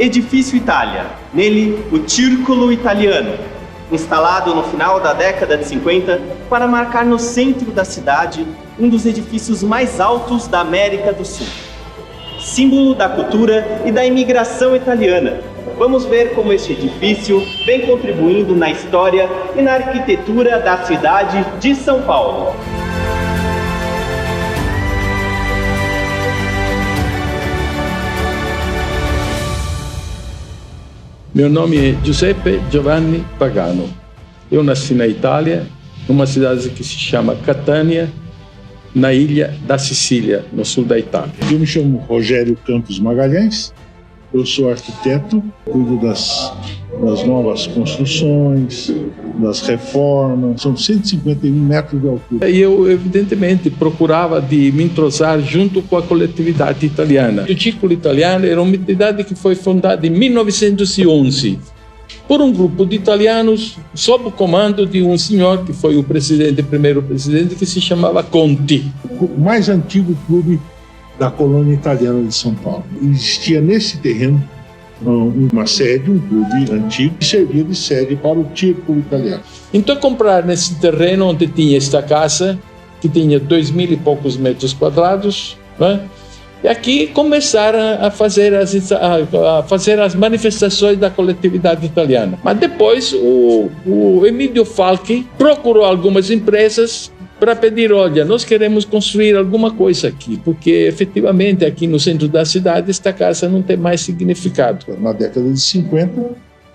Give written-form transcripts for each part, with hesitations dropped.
Edifício Itália, nele o Círculo Italiano, instalado no final da década de 50 para marcar no centro da cidade um dos edifícios mais altos da América do Sul. Símbolo da cultura e da imigração italiana. Vamos ver como este edifício vem contribuindo na história e na arquitetura da cidade de São Paulo. Meu nome é Giuseppe Giovanni Pagano. Eu nasci na Itália, numa cidade que se chama Catania, na ilha da Sicília, no sul da Itália. Eu me chamo Rogério Campos Magalhães, eu sou arquiteto, cuido das novas construções, das reformas, são 151 metros de altura. E eu, evidentemente, procurava de me entrosar junto com a coletividade italiana. O Círculo Italiano era uma entidade que foi fundada em 1911 por um grupo de italianos sob o comando de um senhor que foi o primeiro presidente, que se chamava Conti. O mais antigo clube da colônia italiana de São Paulo. Existia nesse terreno uma sede, um clube antigo, que servia de sede para o Círculo Italiano. Então, comprar nesse terreno onde tinha esta casa, que tinha 2.000 e poucos metros quadrados, né? E aqui começaram a fazer as manifestações da coletividade italiana. Mas depois o Emílio Falchi procurou algumas empresas para pedir, olha, nós queremos construir alguma coisa aqui, porque efetivamente aqui no centro da cidade esta casa não tem mais significado. Na década de 50,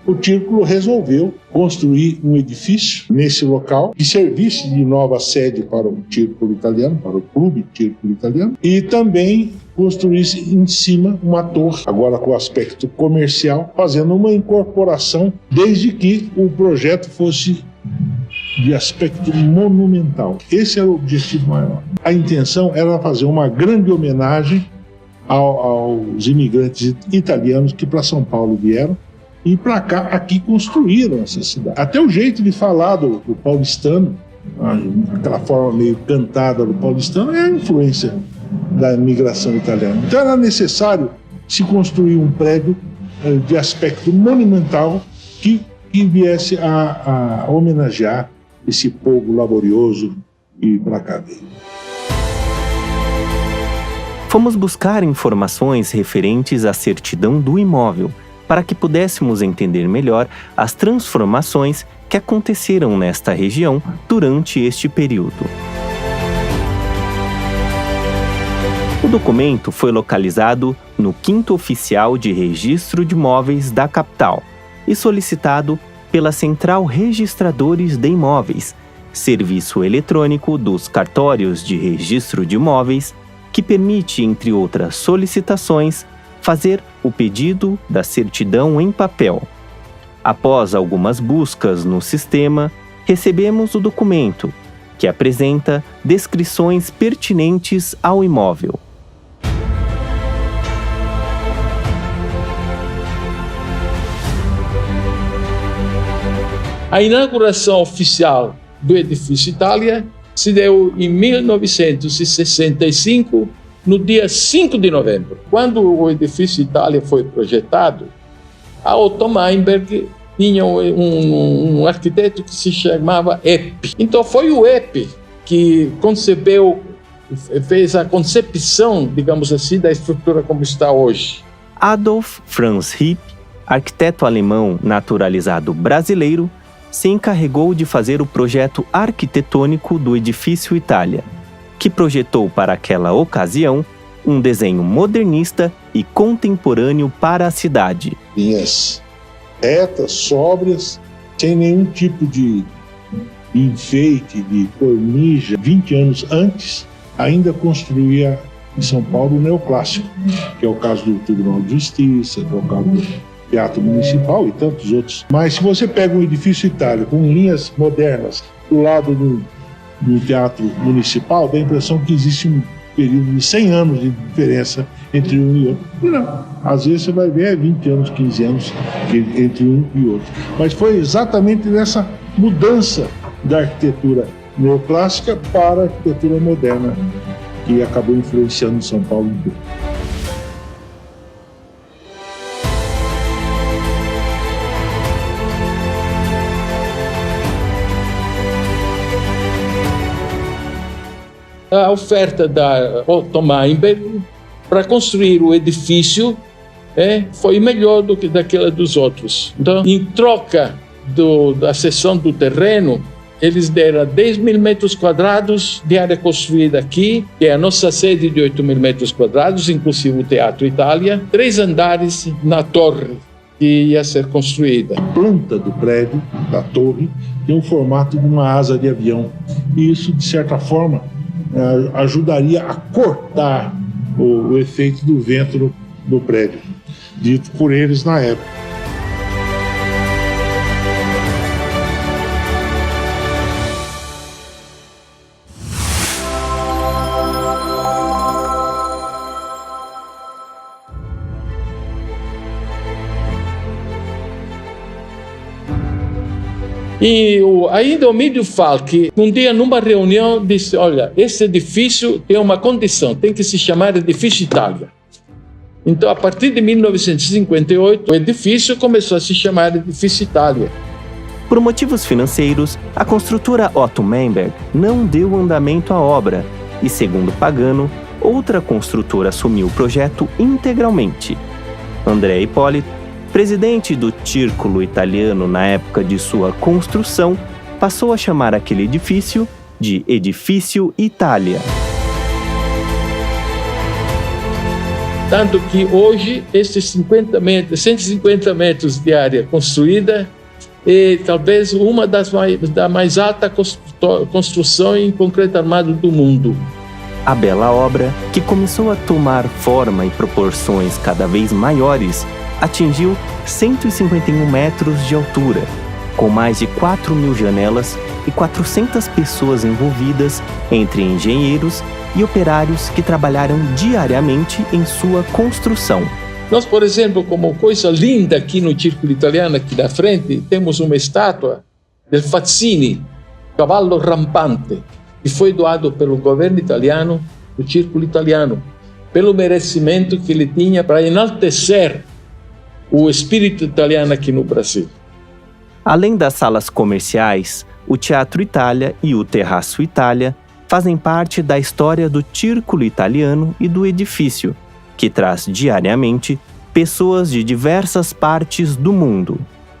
o Círculo resolveu construir um edifício nesse local que servisse de nova sede para o Círculo Italiano, para o Clube Círculo Italiano, e também construísse em cima uma torre, agora com aspecto comercial, fazendo uma incorporação, desde que o projeto fosse de aspecto monumental. Esse era o objetivo maior. A intenção era fazer uma grande homenagem aos imigrantes italianos que para São Paulo vieram e para cá, aqui construíram essa cidade. Até o jeito de falar do paulistano, aquela forma meio cantada do paulistano, é a influência da imigração italiana. Então era necessário se construir um prédio de aspecto monumental que viesse a homenagear esse povo laborioso e para cá veio. Fomos buscar informações referentes à certidão do imóvel, para que pudéssemos entender melhor as transformações que aconteceram nesta região durante este período. O documento foi localizado no 5º Oficial de Registro de Imóveis da capital e solicitado pela Central Registradores de Imóveis, serviço eletrônico dos cartórios de registro de imóveis, que permite, entre outras solicitações, fazer o pedido da certidão em papel. Após algumas buscas no sistema, recebemos o documento, que apresenta descrições pertinentes ao imóvel. A inauguração oficial do Edifício Itália se deu em 1965, no dia 5 de novembro. Quando o Edifício Itália foi projetado, a Otto Meinberg tinha um arquiteto que se chamava Epp. Então foi o Epp que fez a concepção, digamos assim, da estrutura como está hoje. Adolf Franz Hipp, arquiteto alemão naturalizado brasileiro, se encarregou de fazer o projeto arquitetônico do Edifício Itália, que projetou para aquela ocasião um desenho modernista e contemporâneo para a cidade. Linhas retas, sóbrias, sem nenhum tipo de enfeite, de cornija. 20 anos antes, ainda construía em São Paulo o neoclássico, que é o caso do Tribunal de Justiça, que é o caso do Teatro Municipal e tantos outros. Mas se você pega um Edifício Itália com linhas modernas do lado do Teatro Municipal, dá a impressão que existe um período de 100 anos de diferença entre um e outro. E não. Às vezes você vai ver 20 anos, 15 anos entre um e outro. Mas foi exatamente nessa mudança da arquitetura neoclássica para a arquitetura moderna que acabou influenciando São Paulo inteiro. a oferta da Otto Meinberg para construir o edifício foi melhor do que daquela dos outros. Então, em troca da cessão do terreno, eles deram 10 mil metros quadrados de área construída aqui, que é a nossa sede de 8 mil metros quadrados, inclusive o Teatro Itália, 3 andares na torre que ia ser construída. A planta do prédio, da torre, tem o formato de uma asa de avião. E isso, de certa forma, ajudaria a cortar o efeito do vento no prédio, dito por eles na época. E ainda o Emílio Falchi, um dia numa reunião, disse: olha, esse edifício tem uma condição, tem que se chamar Edifício Itália. Então, a partir de 1958, o edifício começou a se chamar Edifício Itália. Por motivos financeiros, a construtora Otto Meinberg não deu andamento à obra e, segundo Pagano, outra construtora assumiu o projeto integralmente. Andrea Ippolito, presidente do Círculo Italiano na época de sua construção, passou a chamar aquele edifício de Edifício Itália. Tanto que hoje, esses 150 metros de área construída é talvez uma da mais alta construção em concreto armado do mundo. A bela obra, que começou a tomar forma e proporções cada vez maiores, atingiu 151 metros de altura, com mais de 4.000 janelas e 400 pessoas envolvidas, entre engenheiros e operários que trabalharam diariamente em sua construção. Nós, por exemplo, como coisa linda aqui no Círculo Italiano, aqui na frente, temos uma estátua del Fazzini, cavalo rampante, que foi doado pelo governo italiano, do Círculo Italiano, pelo merecimento que ele tinha para enaltecer o espírito italiano aqui no Brasil. Além das salas comerciais, o Teatro Itália e o Terraço Itália fazem parte da história do Círculo Italiano e do edifício, que traz diariamente pessoas de diversas partes do mundo.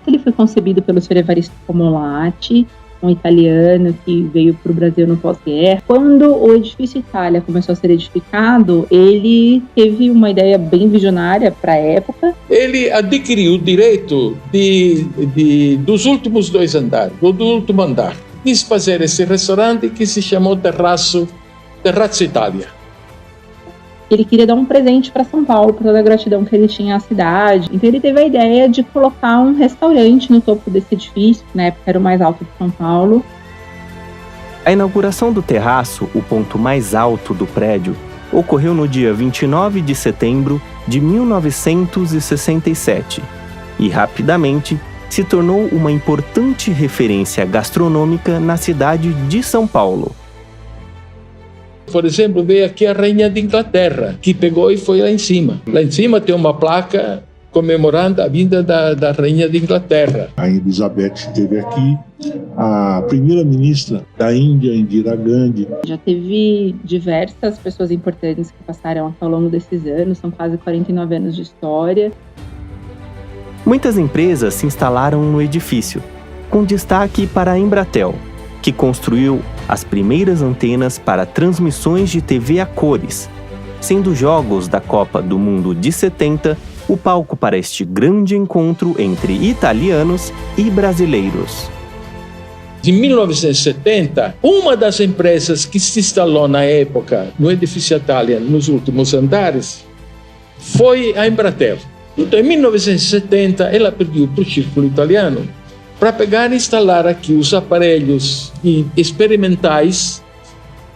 Ele foi concebido pelo Sr. Evaristo Comolatti, um italiano que veio para o Brasil no pós-guerra. Quando o Edifício Itália começou a ser edificado, ele teve uma ideia bem visionária para a época. Ele adquiriu o direito dos últimos 2 andares, ou do último andar. Quis fazer esse restaurante que se chamou Terraço Itália. Ele queria dar um presente para São Paulo, por toda a gratidão que ele tinha à cidade. Então ele teve a ideia de colocar um restaurante no topo desse edifício, que na época era o mais alto de São Paulo. A inauguração do terraço, o ponto mais alto do prédio, ocorreu no dia 29 de setembro de 1967 e rapidamente se tornou uma importante referência gastronômica na cidade de São Paulo. Por exemplo, veio aqui a Rainha de Inglaterra, que pegou e foi lá em cima. Lá em cima tem uma placa comemorando a vinda da Rainha de Inglaterra. A Elizabeth esteve aqui, a primeira-ministra da Índia, Indira Gandhi. Já teve diversas pessoas importantes que passaram aqui ao longo desses anos, são quase 49 anos de história. Muitas empresas se instalaram no edifício, com destaque para a Embratel, que construiu as primeiras antenas para transmissões de TV a cores, sendo jogos da Copa do Mundo de 70 o palco para este grande encontro entre italianos e brasileiros. Em 1970, uma das empresas que se instalou na época no Edifício Itália, nos últimos andares, foi a Embratel. Então, em 1970, ela pediu para o Círculo Italiano para pegar e instalar aqui os aparelhos experimentais,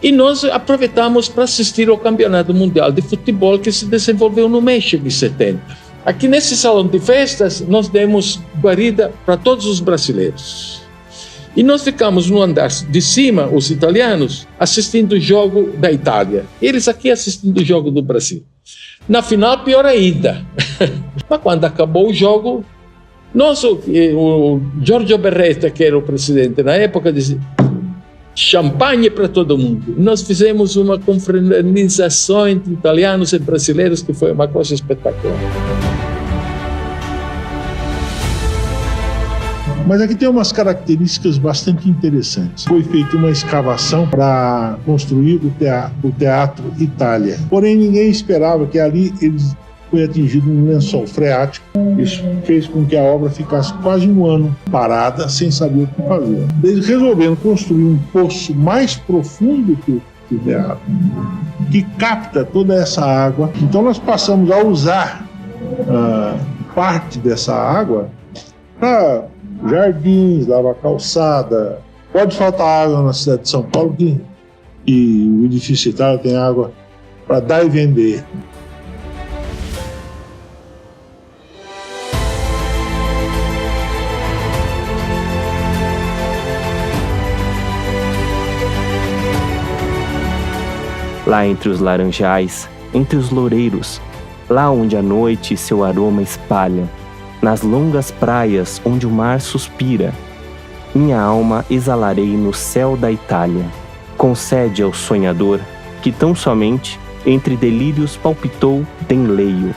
e nós aproveitamos para assistir ao Campeonato Mundial de Futebol que se desenvolveu no México em 70. Aqui nesse salão de festas, nós demos guarida para todos os brasileiros. E nós ficamos no andar de cima, os italianos, assistindo o jogo da Itália. Eles aqui assistindo o jogo do Brasil. Na final, pior ainda. Mas quando acabou o jogo, o Giorgio Berretta, que era o presidente na época, disse: champanhe para todo mundo. Nós fizemos uma confraternização entre italianos e brasileiros que foi uma coisa espetacular. Mas aqui tem umas características bastante interessantes. Foi feita uma escavação para construir o Teatro Itália. Porém, ninguém esperava que ali foi atingido um lençol freático. Isso fez com que a obra ficasse quase um ano parada, sem saber o que fazer. Eles resolveram construir um poço mais profundo que o teatro, que capta toda essa água. Então nós passamos a usar parte dessa água para jardins, lavar calçada. Pode faltar água na cidade de São Paulo, que o edifício Itália tem água para dar e vender. Lá entre os laranjais, entre os loureiros, lá onde a noite seu aroma espalha, nas longas praias onde o mar suspira, minha alma exalarei no céu da Itália. Concede ao sonhador que tão somente entre delírios palpitou denleio,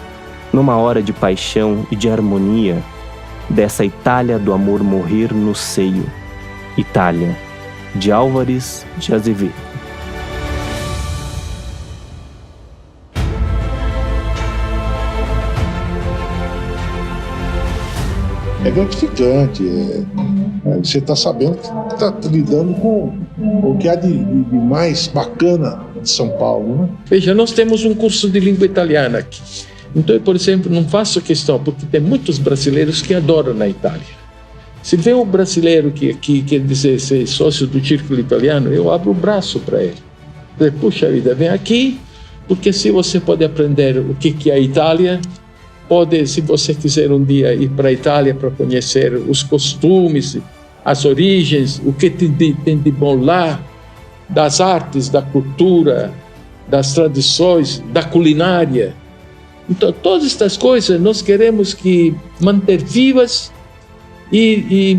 numa hora de paixão e de harmonia, dessa Itália do amor morrer no seio. Itália, de Álvares de Azevedo. É gratificante, você está sabendo que está lidando com o que há de mais bacana de São Paulo, né? Veja, nós temos um curso de língua italiana aqui. Então, por exemplo, não faço questão, porque tem muitos brasileiros que adoram na Itália. Se vê um brasileiro que quer dizer ser sócio do Círculo Italiano, eu abro o braço para ele. Puxa vida, vem aqui, porque se você pode aprender o que é a Itália, pode, se você quiser um dia ir para a Itália para conhecer os costumes, as origens, o que tem de bom lá, das artes, da cultura, das tradições, da culinária. Então, todas estas coisas nós queremos manter vivas e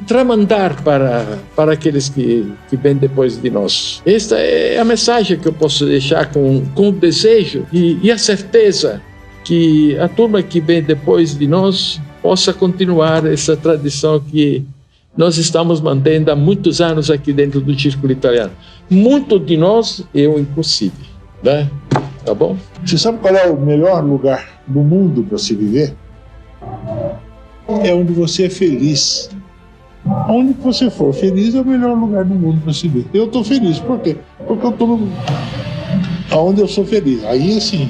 tramandar para aqueles que vêm depois de nós. Esta é a mensagem que eu posso deixar com o desejo e a certeza que a turma que vem depois de nós possa continuar essa tradição que nós estamos mantendo há muitos anos aqui dentro do Círculo Italiano. Muito de nós, eu inclusive, né? Tá bom? Você sabe qual é o melhor lugar do mundo para se viver? É onde você é feliz. Onde você for feliz é o melhor lugar do mundo para se viver. Eu estou feliz, por quê? Porque eu estou onde eu sou feliz. Aí, assim...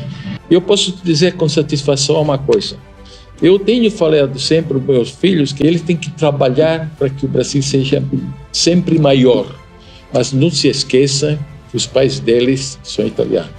Eu posso te dizer com satisfação uma coisa. Eu tenho falado sempre para meus filhos que eles têm que trabalhar para que o Brasil seja sempre maior. Mas não se esqueça que os pais deles são italianos.